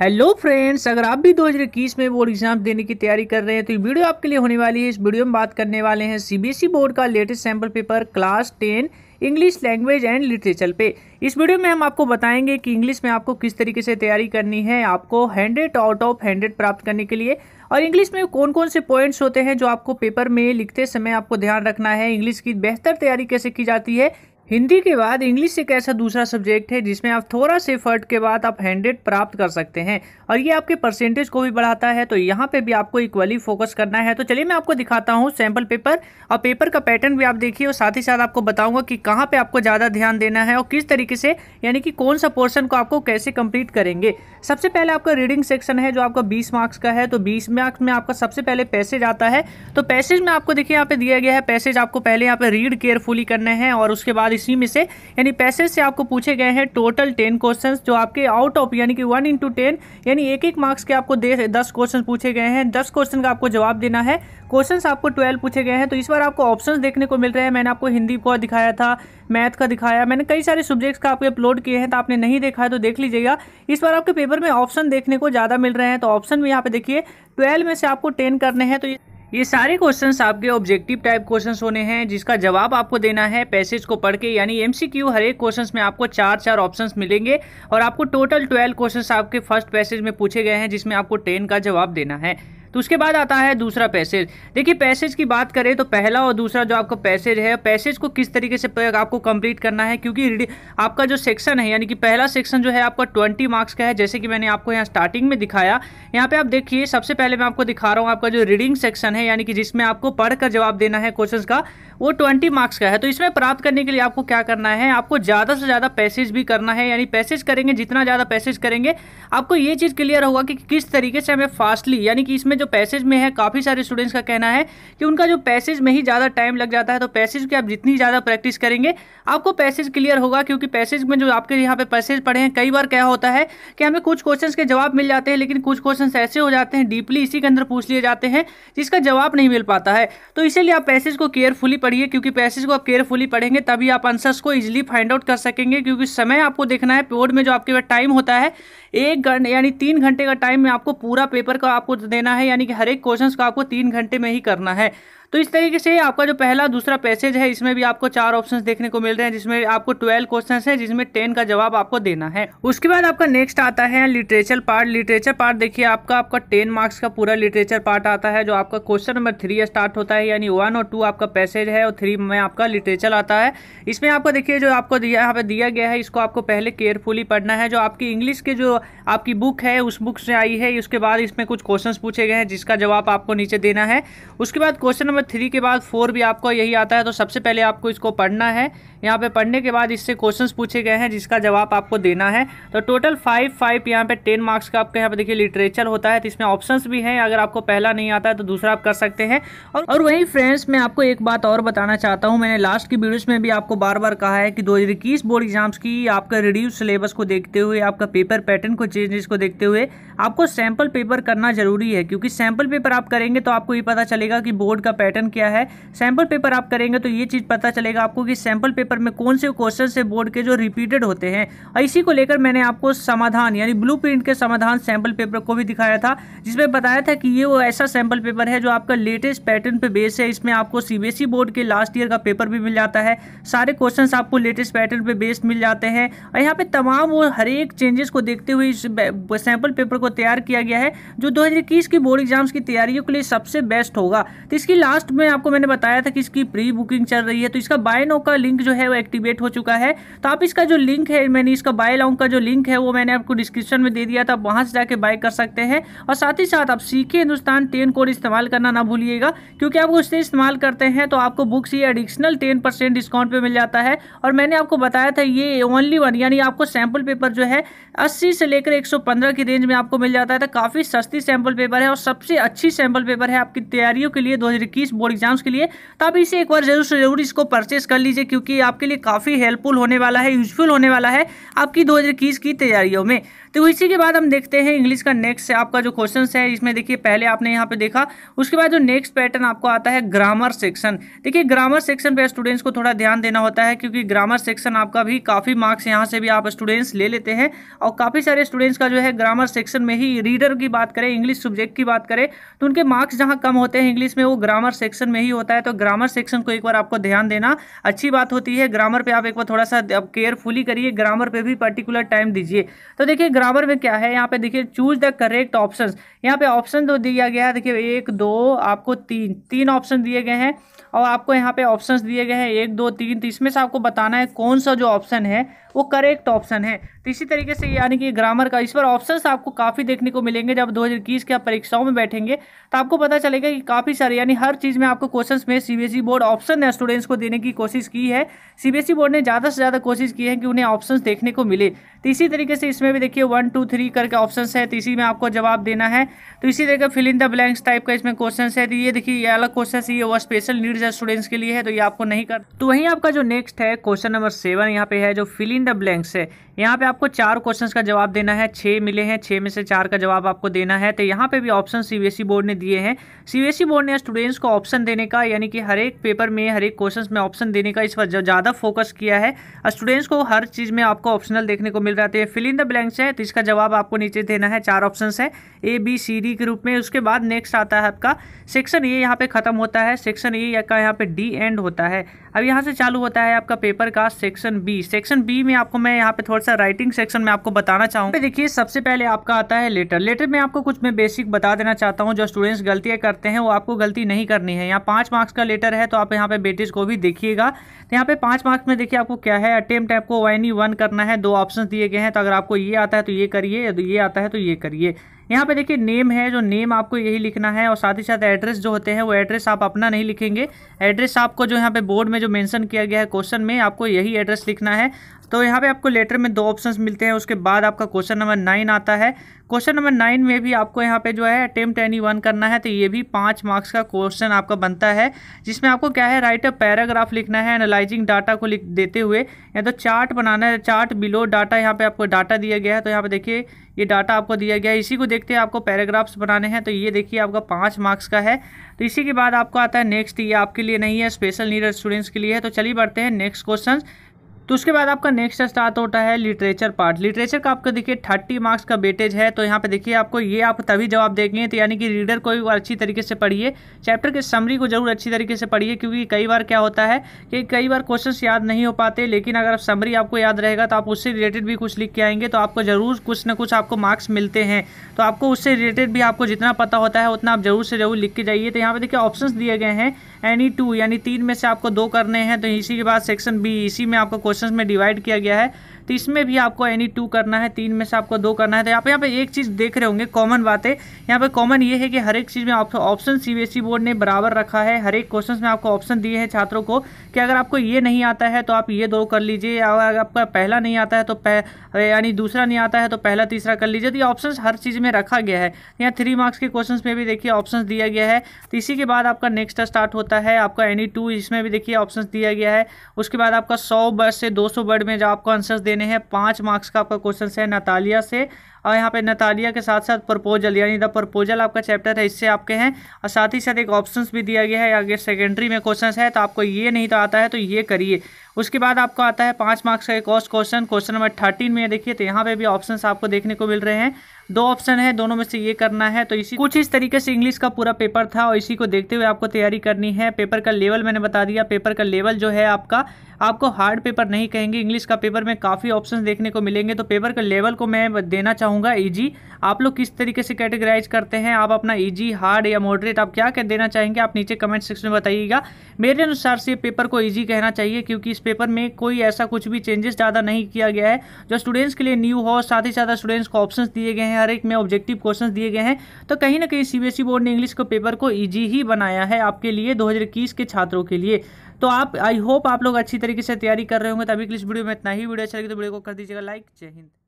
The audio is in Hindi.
हेलो फ्रेंड्स, अगर आप भी 2021 में बोर्ड एग्जाम देने की तैयारी कर रहे हैं तो ये वीडियो आपके लिए होने वाली है। इस वीडियो में बात करने वाले हैं सीबीएसई बोर्ड का latest sample paper class 10 English language and literature पे। इस वीडियो में हम आपको बताएंगे कि इंग्लिश में आपको किस तरीके से तैयारी करनी है, आपको 100 आउट ऑफ 100 प्राप्त करने के लिए, और इंग्लिश में कौन कौन से पॉइंट्स होते हैं जो आपको पेपर में लिखते समय आपको ध्यान रखना है, इंग्लिश की बेहतर तैयारी कैसे की जाती है, हिंदी के बाद इंग्लिश एक ऐसा दूसरा सब्जेक्ट है जिसमें आप थोड़ा से एफर्ट के बाद आप 100 प्राप्त कर सकते हैं और ये आपके परसेंटेज को भी बढ़ाता है। तो यहाँ पे भी आपको इक्वली फोकस करना है। तो चलिए मैं आपको दिखाता हूँ सैंपल पेपर और पेपर का पैटर्न भी आप देखिए, और साथ ही साथ आपको बताऊंगा कि कहाँ पे आपको ज़्यादा ध्यान देना है और किस तरीके से, यानी कि कौन सा पोर्शन को आपको कैसे कंप्लीट करेंगे। सबसे पहले आपका रीडिंग सेक्शन है जो आपका 20 मार्क्स का है। तो 20 मार्क्स में आपका सबसे पहले पैसेज आता है। तो पैसेज में आपको देखिए यहाँ पे दिया गया है, पैसेज आपको पहले यहाँ पे रीड केयरफुली करने हैं और उसके बाद इसी में से, यानी पैसेज से आपको पूछे गए हैं टोटल 10 क्वेश्चंस जो आपके आउट ऑफ, यानी कि 1 into 10, यानी एक मार्क्स के आपको 10 क्वेश्चन पूछे गए हैं। 10 क्वेश्चन का आपको जवाब देना है। क्वेश्चंस आपको 12 पूछे गए हैं। तो इस बार आपको ऑप्शंस देखने को मिल रहे हैं। मैंने आपको हिंदी को दिखाया था, मैथ का दिखाया, मैंने कई सारे सब्जेक्ट्स का आपके अपलोड किए हैं, तो आपने नहीं देखा है तो देख लीजिएगा। इस बार आपके पेपर में ऑप्शन देखने को ज़्यादा मिल रहे हैं। तो ऑप्शन में यहाँ पे देखिए 12 में से आपको 10 करने हैं। तो ये सारे क्वेश्चंस आपके ऑब्जेक्टिव टाइप क्वेश्चंस होने हैं जिसका जवाब आपको देना है पैसेज को पढ़ के, यानी एमसीक्यू। हर एक क्वेश्चंस में आपको 4 ऑप्शंस मिलेंगे और आपको टोटल 12 क्वेश्चंस आपके फर्स्ट पैसेज में पूछे गए हैं जिसमें आपको 10 का जवाब देना है। तो उसके बाद आता है दूसरा पैसेज। देखिए पैसेज की बात करें तो पहला और दूसरा जो आपका पैसेज है, पैसेज को किस तरीके से आपको कंप्लीट करना है, क्योंकि आपका जो सेक्शन है, यानी कि पहला सेक्शन जो है आपका 20 मार्क्स का है, जैसे कि मैंने आपको यहाँ स्टार्टिंग में दिखाया। यहाँ पे आप देखिए सबसे पहले मैं आपको दिखा रहा हूँ आपका जो रीडिंग सेक्शन है, यानी कि जिसमें आपको पढ़कर जवाब देना है क्वेश्चन का, वो 20 मार्क्स का है। तो इसमें प्राप्त करने के लिए आपको क्या करना है, आपको ज़्यादा से ज़्यादा पैसेज भी करना है, यानी पैसेज करेंगे, जितना ज़्यादा पैसेज करेंगे आपको ये चीज़ क्लियर होगा कि किस तरीके से हमें फास्टली, यानी कि इसमें जो पैसेज में है, काफ़ी सारे स्टूडेंट्स का कहना है कि उनका जो पैसेज में ही ज़्यादा टाइम लग जाता है। तो पैसेज की आप जितनी ज़्यादा प्रैक्टिस करेंगे आपको पैसेज क्लियर होगा, क्योंकि पैसेज में जो आपके यहाँ पे पैसेज पढ़े हैं, कई बार क्या होता है कि हमें कुछ क्वेश्चंस के जवाब मिल जाते हैं, लेकिन कुछ क्वेश्चंस ऐसे हो जाते हैं डीपली इसी के अंदर पूछ लिए जाते हैं जिसका जवाब नहीं मिल पाता है। तो इसीलिए आप पैसेज को केयरफुली पढ़िए, क्योंकि पैसेज को आप केयरफुली पढ़ेंगे तभी आप आंसर्स को इजिली फाइंड आउट कर सकेंगे। क्योंकि समय आपको देखना है, बोर्ड में जो आपके पास टाइम होता है 1 घंटे, यानी 3 घंटे का टाइम में आपको पूरा पेपर का आपको देना है, यानी कि हर एक क्वेश्चन का आपको 3 घंटे में ही करना है। तो इस तरीके से आपका जो पहला दूसरा पैसेज है, इसमें भी आपको 4 ऑप्शंस देखने को मिल रहे हैं, जिसमें आपको 12 क्वेश्चंस है, जिसमें 10 का जवाब आपको देना है। उसके बाद आपका नेक्स्ट आता है लिटरेचर पार्ट। लिटरेचर पार्ट देखिए आपका 10 मार्क्स का पूरा लिटरेचर पार्ट आता है, जो आपका क्वेश्चन नंबर 3 स्टार्ट होता है, यानी 1 और 2 आपका पैसेज है और 3 में आपका लिटरेचर आता है। इसमें आपको देखिए जो आपको यहाँ पे दिया गया है, इसको आपको पहले केयरफुली पढ़ना है। जो आपकी इंग्लिश के जो आपकी बुक है उस बुक से आई है, उसके बाद इसमें कुछ क्वेश्चंस पूछे गए हैं जिसका जवाब आपको नीचे देना है। उसके बाद क्वेश्चन नंबर 3 के बाद 4 भी आपको यही आता है। तो सबसे पहले आपको इसको पढ़ना है। यहाँ पे पढ़ने के बाद इससे क्वेश्चंस पूछे गए हैं जिसका जवाब आपको देना है। तो टोटल 5 यहाँ पे 10 मार्क्स का आपके यहाँ पे देखिए लिटरेचर होता है। तो इसमें ऑप्शंस भी हैं, अगर आपको पहला नहीं आता है तो दूसरा आप कर सकते हैं। और वहीं फ्रेंड्स मैं आपको एक बात और बताना चाहता हूँ, मैंने लास्ट की वीडियोस में भी आपको बार बार कहा है कि 2021 बोर्ड एग्जाम्स की आपका रिड्यूस सिलेबस को देखते हुए, आपका पेपर पैटर्न को चेंजेस को देखते हुए आपको सैंपल पेपर करना जरूरी है। क्योंकि सैंपल पेपर आप करेंगे तो आपको ये पता चलेगा कि बोर्ड का पैटर्न क्या है। सैंपल पेपर आप करेंगे तो ये चीज़ पता चलेगा आपको कि सैंपल पेपर में कौन से क्वेश्चन से बोर्ड के जो रिपीटेड होते हैं। और इसी को लेकर मैंने आपको समाधान, यानी ब्लूप्रिंट के समाधान सैंपल पेपर को भी दिखाया था, जिसमें बताया था कि ये वो ऐसा सैंपल पेपर है जो आपका लेटेस्ट पैटर्न पे बेस है। इसमें आपको सीबीएसई बोर्ड के लास्ट ईयर का पेपर भी मिल जाता है, सारे क्वेश्चन आपको लेटेस्ट पैटर्न पे बेस्ड मिल जाते हैं। और यहाँ पे तमाम वो हर एक चेंजेस को देखते हुए इस सैंपल पेपर को तैयार किया गया है, जो 2021 की बोर्ड एग्जाम्स की तैयारियों के लिए सबसे बेस्ट होगा। तो इसकी लास्ट में आपको मैंने बताया था कि इसकी प्री बुकिंग चल रही है। तो इसका बाय नाउ का लिंक जो है वो एक्टिवेट हो चुका है। तो आप इसका जो लिंक है, मैंने इसका बाय नाउ का जो लिंक है वो मैंने आपको डिस्क्रिप्शन में दे दिया था, वहां से जाके बाय कर सकते हैं। और साथ ही साथ आप सीखे हिंदुस्तान 10 कोड इस्तेमाल करना ना भूलिएगा, क्योंकि आप उससे इस्तेमाल करते हैं तो आपको बुक्स ये एडिशनल 10% डिस्काउंट पे मिल जाता है। और मैंने आपको बताया था ये ओनली वन, यानी आपको सैंपल पेपर जो है 80 से लेकर 115 की रेंज में आपको मिल जाता है। तो काफी सस्ती सैंपल पेपर है और सबसे अच्छी सैंपल पेपर है आपकी तैयारियों के लिए 2021 बोर्ड एग्जाम्स के लिए। तो आप इसे एक बार जरूर से जरूर इसको परचेस कर लीजिए, क्योंकि आपके लिए काफ़ी हेल्पफुल होने वाला है, यूजफुल होने वाला है आपकी 2021 की तैयारियों में। तो इसी के बाद हम देखते हैं इंग्लिश का नेक्स्ट आपका जो क्वेश्चन है। इसमें देखिए पहले आपने यहाँ पे देखा, उसके बाद जो नेक्स्ट पैटर्न आपको आता है ग्रामर सेक्शन। देखिए ग्रामर सेक्शन पे स्टूडेंट्स को थोड़ा ध्यान देना होता है, क्योंकि ग्रामर सेक्शन आपका भी काफ़ी मार्क्स यहाँ से भी आप स्टूडेंट्स ले लेते हैं। और काफ़ी सारे स्टूडेंट्स का जो है ग्रामर सेक्शन में ही, रीडर की बात करें, इंग्लिश सब्जेक्ट की बात करें, तो उनके मार्क्स जहाँ कम होते हैं इंग्लिश में वो ग्रामर सेक्शन में ही होता है। तो ग्रामर सेक्शन को एक बार आपको ध्यान देना अच्छी बात होती है। ग्रामर पे आप एक बार थोड़ा सा केयरफुली करिए, ग्रामर पे भी पर्टिकुलर टाइम दीजिए। तो देखिए ग्रामर में क्या है, यहाँ पे देखिए चूज द करेक्ट ऑप्शन। यहाँ पे ऑप्शन तो दिया गया है, देखिए 1 2 आपको तीन ऑप्शन दिए गए हैं, और आपको यहाँ पे ऑप्शंस दिए गए हैं 1 2 3। तो इसमें से आपको बताना है कौन सा जो ऑप्शन है वो करेक्ट ऑप्शन है। तो इसी तरीके से यानी कि ग्रामर का इस पर ऑप्शंस आपको काफ़ी देखने को मिलेंगे। जब 2021 के आप परीक्षाओं में बैठेंगे तो आपको पता चलेगा कि काफ़ी सारे, यानी हर चीज़ में आपको क्वेश्चंस में सीबीएसई बोर्ड ऑप्शन स्टूडेंट्स को देने की कोशिश की है। सीबीएसई बोर्ड ने ज़्यादा से ज़्यादा कोशिश की है कि उन्हें ऑप्शंस देखने को मिले। तो इसी तरीके से इसमें भी देखिए 1 2 3 करके ऑप्शंस है, तो इसी में आपको जवाब देना है। तो इसी तरह fill in the blanks type का इसमें क्वेश्चन है। तो ये देखिए ये अलग क्वेश्चन है, ये वो स्पेशल नीड्स स्टूडेंट्स के लिए है, तो ये आपको नहीं कर। तो वहीं आपका जो नेक्स्ट है क्वेश्चन नंबर 7 यहाँ पे है जो फिल इन द ब्लैंक्स है। यहाँ पे आपको 4 क्वेश्चंस का जवाब देना है, 6 मिले हैं, 6 में से 4 का जवाब आपको देना है। तो यहाँ पे भी ऑप्शन सीबीएसई बोर्ड ने दिए हैं। सीबीएसई बोर्ड ने स्टूडेंट्स को ऑप्शन देने का, यानी कि हर एक पेपर में हर एक क्वेश्चंस में ऑप्शन देने का इस पर ज़्यादा फोकस किया है। स्टूडेंट्स को हर चीज़ में आपको ऑप्शनल देखने को मिल रहा है। फिल इन द ब्लैंक्स है, तो इसका जवाब आपको नीचे देना है। 4 ऑप्शन है A B C D के रूप में। उसके बाद नेक्स्ट आता है आपका सेक्शन ए, यहाँ पे खत्म होता है। सेक्शन ए का यहाँ पे डी एंड होता है। अब यहाँ से चालू होता है आपका पेपर का सेक्शन बी। सेक्शन बी में आपको मैं यहाँ पे थोड़ा सा राइटिंग सेक्शन में आपको बताना चाहूँगा। देखिए सबसे पहले आपका आता है लेटर। लेटर में आपको कुछ मैं बेसिक बता देना चाहता हूँ। जो स्टूडेंट्स गलतियाँ करते हैं वो आपको गलती नहीं करनी है। यहाँ 5 मार्क्स का लेटर है, तो आप यहाँ पे वेटेज को भी देखिएगा। तो यहाँ पे 5 मार्क्स में देखिए आपको क्या है, अटेम्प्ट आपको ONE1 करना है। 2 ऑप्शन दिए गए हैं, तो अगर आपको ये आता है तो ये करिए, ये आता है तो ये करिए। यहाँ पे देखिए नेम है, जो नेम आपको यही लिखना है, और साथ ही साथ एड्रेस जो होते हैं वो एड्रेस आप अपना नहीं लिखेंगे। एड्रेस आपको जो यहाँ पे बोर्ड में जो मेंशन किया गया है क्वेश्चन में, आपको यही एड्रेस लिखना है। तो यहाँ पे आपको लेटर में 2 ऑप्शंस मिलते हैं। उसके बाद आपका क्वेश्चन नंबर 9 आता है। क्वेश्चन नंबर 9 में भी आपको यहाँ पे जो है अटेम्प्ट ONE1 करना है। तो ये भी 5 मार्क्स का क्वेश्चन आपका बनता है, जिसमें आपको क्या है, राइट अ पैराग्राफ लिखना है एनालाइजिंग डाटा को लिख देते हुए, या तो चार्ट बनाना है। चार्ट बिलो डाटा, यहाँ पे आपको डाटा दिया गया है, तो यहाँ पे देखिए ये डाटा आपको दिया गया है। इसी को देखते हैं आपको पैराग्राफ्स बनाने हैं। तो ये देखिए आपका 5 मार्क्स का है। तो इसी के बाद आपको आता है नेक्स्ट। ये आपके लिए नहीं है, स्पेशल नीड स्टूडेंट्स के लिए है। तो चलिए बढ़ते हैं नेक्स्ट क्वेश्चन। तो उसके बाद आपका नेक्स्ट स्टार्ट होता है लिटरेचर पार्ट। लिटरेचर का आपका देखिए 30 मार्क्स का वेटेज है। तो यहाँ पे देखिए आपको ये आप तभी जवाब देंगे, तो यानी कि रीडर को भी अच्छी तरीके से पढ़िए, चैप्टर के समरी को जरूर अच्छी तरीके से पढ़िए, क्योंकि कई बार क्या होता है कि कई बार क्वेश्चंस याद नहीं हो पाते, लेकिन अगर समरी आपको याद रहेगा तो आप उससे रिलेटेड भी कुछ लिख के आएंगे, तो आपको जरूर कुछ ना कुछ आपको मार्क्स मिलते हैं। तो आपको उससे रिलेटेड भी आपको जितना पता होता है उतना आप जरूर से जरूर लिख के जाइए। तो यहाँ पे देखिए ऑप्शंस दिए गए हैं NE2, यानी 3 में से आपको 2 करने हैं। तो इसी के बाद सेक्शन बी, इसी में आपको क्वेश्चन में डिवाइड किया गया है। तो इसमें भी आपको NE2 करना है, 3 में से आपको 2 करना है। तो यहाँ पे एक चीज़ देख रहे होंगे कॉमन बात है। यहाँ पे कॉमन ये है कि हर एक चीज़ में ऑप्शन सीबीएसई बोर्ड ने बराबर रखा है। हर एक क्वेश्चन में आपको ऑप्शन दिए हैं छात्रों को कि अगर आपको ये नहीं आता है तो आप ये 2 कर लीजिए, अगर आपका पहला नहीं आता है तो यानी दूसरा नहीं आता है तो पहला तीसरा कर लीजिए। तो ये ऑप्शन हर चीज़ में रखा गया है। यहाँ 3 मार्क्स के क्वेश्चन में भी देखिए ऑप्शन दिया गया है। तो इसी के बाद आपका नेक्स्ट स्टार्ट होता है आपका NE2, इसमें भी देखिए ऑप्शन दिया गया है। उसके बाद आपका 100 वर्ड से 200 वर्ड में जो आपको आंसर्स देने हैं। 5 मार्क्स का आपका क्वेश्चन है नतालिया से, और यहाँ पे नतालिया के साथ साथ प्रपोजल, यानी द प्रपोजल आपका चैप्टर है, इससे आपके हैं। और साथ ही साथ एक ऑप्शंस भी दिया गया है, आगे सेकेंडरी में क्वेश्चन है, तो आपको ये नहीं तो आता है तो ये करिए। उसके बाद आपको आता है 5 मार्क्स का एक और क्वेश्चन, क्वेश्चन नंबर 13 में देखिए। तो यहाँ पे भी ऑप्शंस आपको देखने को मिल रहे हैं। 2 ऑप्शन है, दोनों में से ये करना है। तो इसी कुछ इस तरीके से इंग्लिश का पूरा पेपर था, और इसी को देखते हुए आपको तैयारी करनी है। पेपर का लेवल मैंने बता दिया। पेपर का लेवल जो है आपको हार्ड पेपर नहीं कहेंगे। इंग्लिश का पेपर में काफ़ी ऑप्शन देखने को मिलेंगे। तो पेपर का लेवल को मैं देना चाहूँगा ईजी। आप लोग किस तरीके से कैटेगराइज करते हैं, आप अपना ईजी, हार्ड या मॉडरेट आप क्या देना चाहेंगे, आप नीचे कमेंट सेक्शन में बताइएगा। मेरे अनुसार से पेपर को ईजी कहना चाहिए, क्योंकि इस पेपर में कोई ऐसा कुछ भी चेंजेस ज़्यादा नहीं किया गया है जो स्टूडेंट्स के लिए न्यू हो। साथ ही साथ स्टूडेंट्स को ऑप्शंस दिए गए हैं, हर एक में ऑब्जेक्टिव क्वेश्चंस दिए गए हैं। तो कहीं ना कहीं सीबीएसई बोर्ड ने इंग्लिश के पेपर को ईजी ही बनाया है आपके लिए, 2021 के छात्रों के लिए। तो आई होप आप लोग अच्छी तरीके से तैयारी कर रहे होंगे। तभी के लिए इस वीडियो में इतना ही। वीडियो अच्छा लगे तो वीडियो को कर दीजिएगा लाइक। जय हिंद।